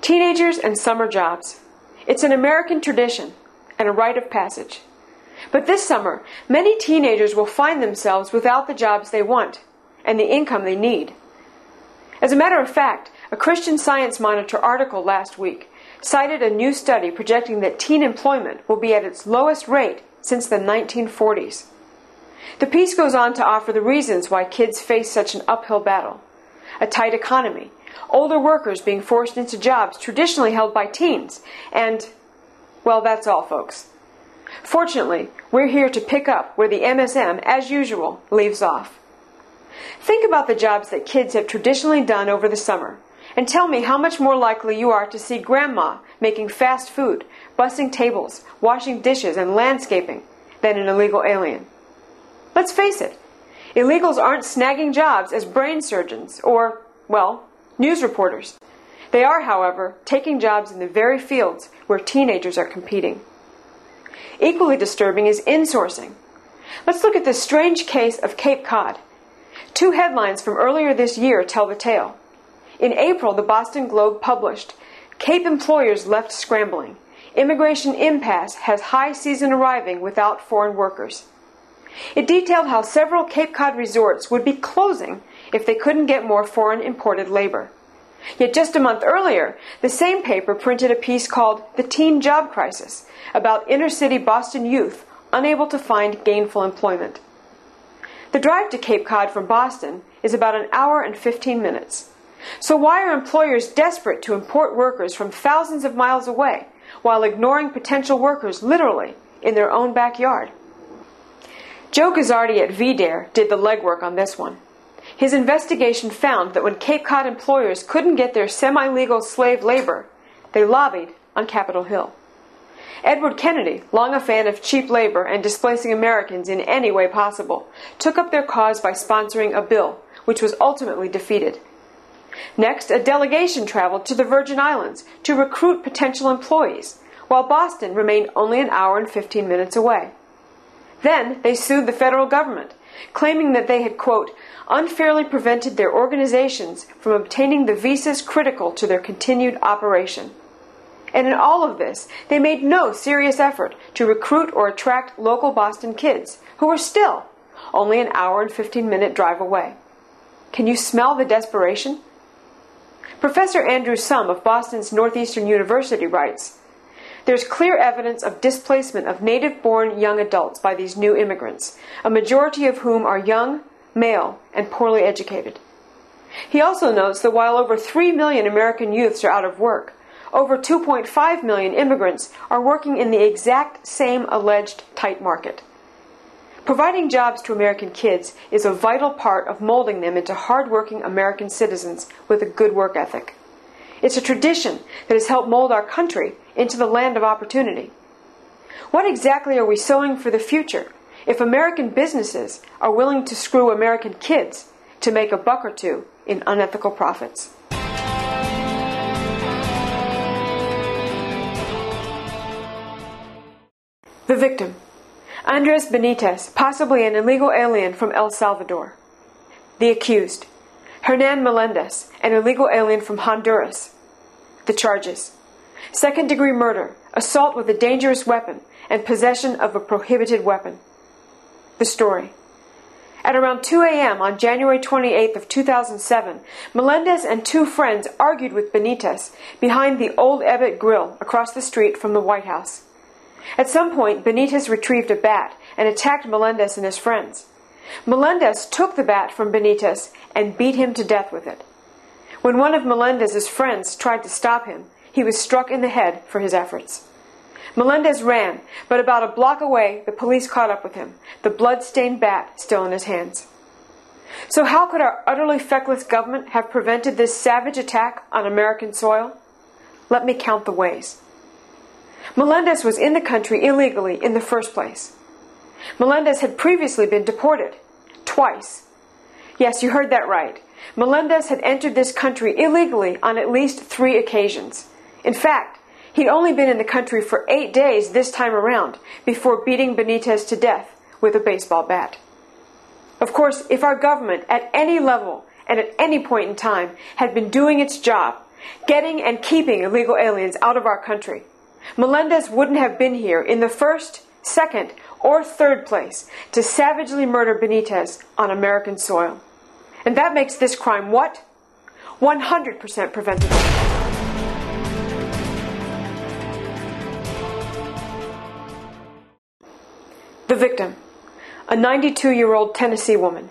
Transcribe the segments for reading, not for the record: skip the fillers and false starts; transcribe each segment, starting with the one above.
Teenagers and summer jobs. It's an American tradition and a rite of passage. But this summer, many teenagers will find themselves without the jobs they want and the income they need. As a matter of fact, a Christian Science Monitor article last week cited a new study projecting that teen employment will be at its lowest rate since the 1940s. The piece goes on to offer the reasons why kids face such an uphill battle: a tight economy, older workers being forced into jobs traditionally held by teens, and, well, that's all, folks. Fortunately, we're here to pick up where the MSM, as usual, leaves off. Think about the jobs that kids have traditionally done over the summer, and tell me how much more likely you are to see grandma making fast food, bussing tables, washing dishes, and landscaping than an illegal alien. Let's face it, illegals aren't snagging jobs as brain surgeons or, well, news reporters. They are, however, taking jobs in the very fields where teenagers are competing. Equally disturbing is insourcing. Let's look at this strange case of Cape Cod. Two headlines from earlier this year tell the tale. In April, the Boston Globe published, "Cape employers left scrambling. Immigration impasse has high season arriving without foreign workers." It detailed how several Cape Cod resorts would be closing if they couldn't get more foreign imported labor. Yet just a month earlier, the same paper printed a piece called "The Teen Job Crisis" about inner-city Boston youth unable to find gainful employment. The drive to Cape Cod from Boston is about an hour and 15 minutes. So why are employers desperate to import workers from thousands of miles away while ignoring potential workers literally in their own backyard? Joe Gazzardi at VDare did the legwork on this one. His investigation found that when Cape Cod employers couldn't get their semi-legal slave labor, they lobbied on Capitol Hill. Edward Kennedy, long a fan of cheap labor and displacing Americans in any way possible, took up their cause by sponsoring a bill, which was ultimately defeated. Next, a delegation traveled to the Virgin Islands to recruit potential employees, while Boston remained only an hour and 15 minutes away. Then they sued the federal government, claiming that they had, quote, unfairly prevented their organizations from obtaining the visas critical to their continued operation. And in all of this, they made no serious effort to recruit or attract local Boston kids, who were still only an hour and 15-minute drive away. Can you smell the desperation? Professor Andrew Sum of Boston's Northeastern University writes, "There's clear evidence of displacement of native-born young adults by these new immigrants, a majority of whom are young, male, and poorly educated." He also notes that while over 3 million American youths are out of work, over 2.5 million immigrants are working in the exact same alleged tight market. Providing jobs to American kids is a vital part of molding them into hard-working American citizens with a good work ethic. It's a tradition that has helped mold our country into the land of opportunity. What exactly are we sowing for the future if American businesses are willing to screw American kids to make a buck or two in unethical profits? The victim, Andres Benitez, possibly an illegal alien from El Salvador. The accused, Hernan Melendez, an illegal alien from Honduras. The charges, second-degree murder, assault with a dangerous weapon, and possession of a prohibited weapon. The story. At around 2 a.m. on January 28th of 2007, Melendez and two friends argued with Benitez behind the Old Ebbitt Grill across the street from the White House. At some point, Benitez retrieved a bat and attacked Melendez and his friends. Melendez took the bat from Benitez and beat him to death with it. When one of Melendez's friends tried to stop him, he was struck in the head for his efforts. Melendez ran, but about a block away, the police caught up with him, the blood-stained bat still in his hands. So how could our utterly feckless government have prevented this savage attack on American soil? Let me count the ways. Melendez was in the country illegally in the first place. Melendez had previously been deported. Twice. Yes, you heard that right. Melendez had entered this country illegally on at least 3 occasions. In fact, he'd only been in the country for 8 days this time around before beating Benitez to death with a baseball bat. Of course, if our government at any level and at any point in time had been doing its job, getting and keeping illegal aliens out of our country, Melendez wouldn't have been here in the first, second, or third place to savagely murder Benitez on American soil. And that makes this crime what? 100% preventable. The victim, a 92-year-old Tennessee woman.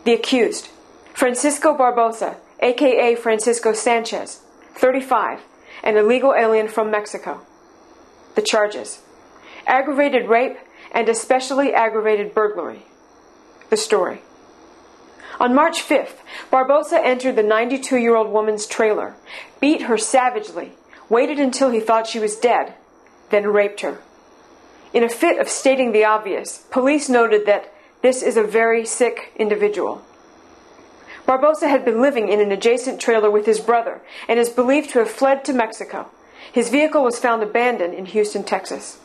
The accused, Francisco Barbosa, a.k.a. Francisco Sanchez, 35, an illegal alien from Mexico. The charges, aggravated rape and especially aggravated burglary. The story. On March 5th, Barbosa entered the 92-year-old woman's trailer, beat her savagely, waited until he thought she was dead, then raped her. In a fit of stating the obvious, police noted that this is a very sick individual. Barbosa had been living in an adjacent trailer with his brother and is believed to have fled to Mexico. His vehicle was found abandoned in Houston, Texas.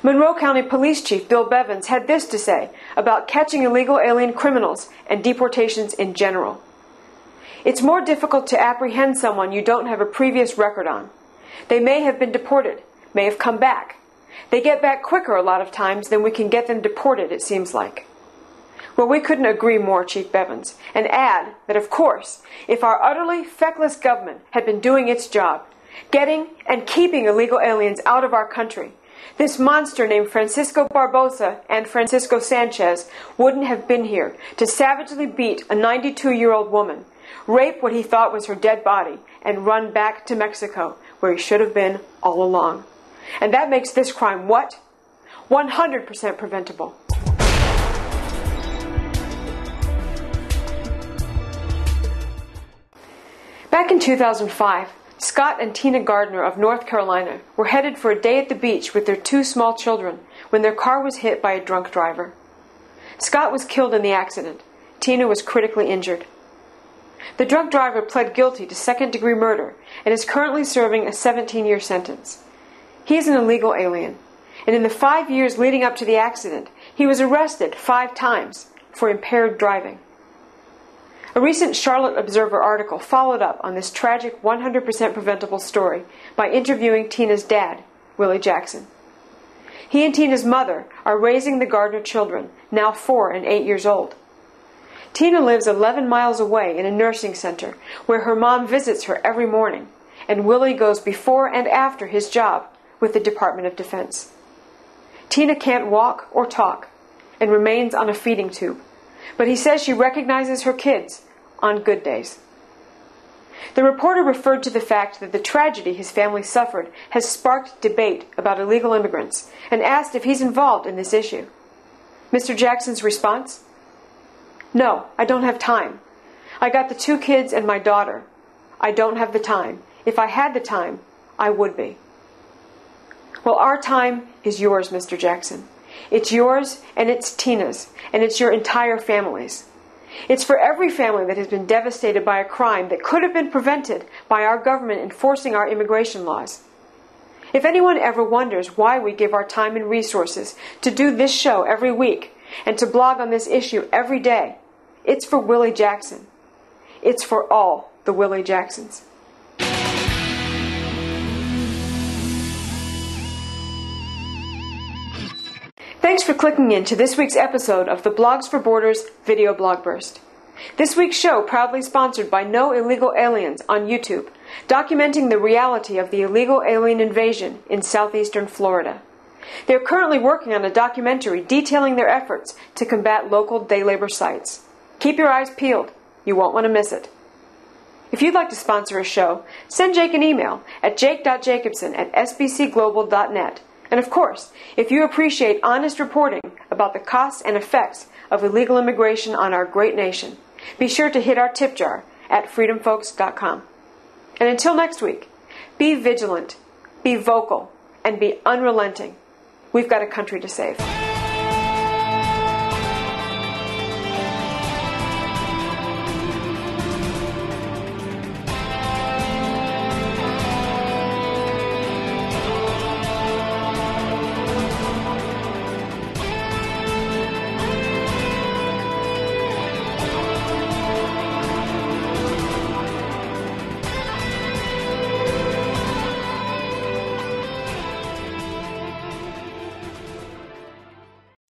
Monroe County Police Chief Bill Bevins had this to say about catching illegal alien criminals and deportations in general. It's more difficult to apprehend someone you don't have a previous record on. They may have been deported, may have come back. They get back quicker a lot of times than we can get them deported, it seems like. Well, we couldn't agree more, Chief Bevins, and add that, of course, if our utterly feckless government had been doing its job, getting and keeping illegal aliens out of our country, this monster named Francisco Barbosa and Francisco Sanchez wouldn't have been here to savagely beat a 92-year-old woman, rape what he thought was her dead body, and run back to Mexico, where he should have been all along. And that makes this crime what? 100% preventable. Back in 2005, Scott and Tina Gardner of North Carolina were headed for a day at the beach with their two small children when their car was hit by a drunk driver. Scott was killed in the accident. Tina was critically injured. The drunk driver pled guilty to second-degree murder and is currently serving a 17-year sentence. He is an illegal alien, and in the 5 years leading up to the accident, he was arrested 5 times for impaired driving. A recent Charlotte Observer article followed up on this tragic 100% preventable story by interviewing Tina's dad, Willie Jackson. He and Tina's mother are raising the Gardner children, now 4 and 8 years old. Tina lives 11 miles away in a nursing center where her mom visits her every morning, and Willie goes before and after his job with the Department of Defense. Tina can't walk or talk and remains on a feeding tube, but he says she recognizes her kids on good days. The reporter referred to the fact that the tragedy his family suffered has sparked debate about illegal immigrants and asked if he's involved in this issue. Mr. Jackson's response? No, I don't have time. I got the 2 kids and my daughter. I don't have the time. If I had the time, I would be. Well, our time is yours, Mr. Jackson. It's yours, and it's Tina's, and it's your entire family's. It's for every family that has been devastated by a crime that could have been prevented by our government enforcing our immigration laws. If anyone ever wonders why we give our time and resources to do this show every week and to blog on this issue every day, it's for Willie Jackson. It's for all the Willie Jacksons. Thanks for clicking in to this week's episode of the Blogs4Borders video blog burst. This week's show proudly sponsored by No Illegal Aliens on YouTube, documenting the reality of the illegal alien invasion in southeastern Florida. They're currently working on a documentary detailing their efforts to combat local day labor sites. Keep your eyes peeled. You won't want to miss it. If you'd like to sponsor a show, send Jake an email at jake.jacobson@sbcglobal.net. And of course, if you appreciate honest reporting about the costs and effects of illegal immigration on our great nation, be sure to hit our tip jar at freedomfolks.com. And until next week, be vigilant, be vocal, and be unrelenting. We've got a country to save.